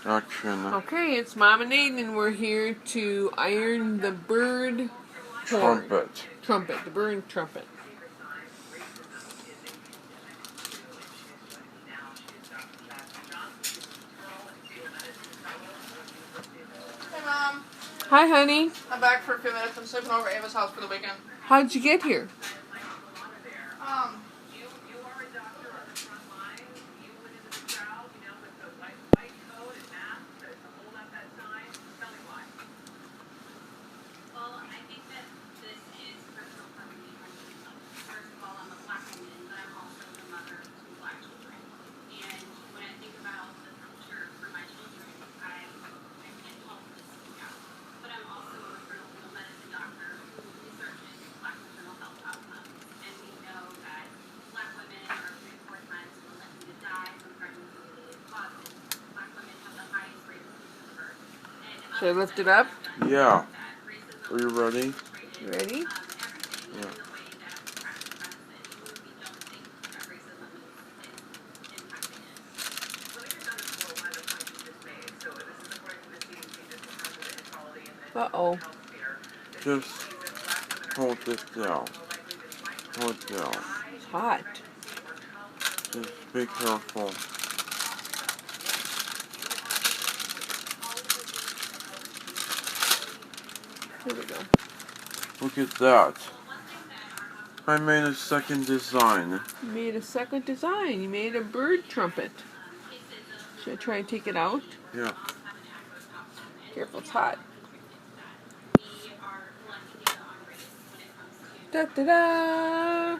Action. Okay, it's Mom and Aiden, and we're here to iron the bird Trumpet. Trumpet, the bird trumpet. Hey, Mom. Hi, honey. I'm back for a few minutes. I'm sleeping over at Ava's house for the weekend. How'd you get here? Should I lift it up? Yeah. Are you ready? You ready? Yeah. Uh-oh. Just hold it down. Hold it down. It's hot. Just be careful. Here we go. Look at that. I made a second design. You made a second design. You made a bird trumpet. Should I try and take it out? Yeah. Careful, it's hot. Da-da-da!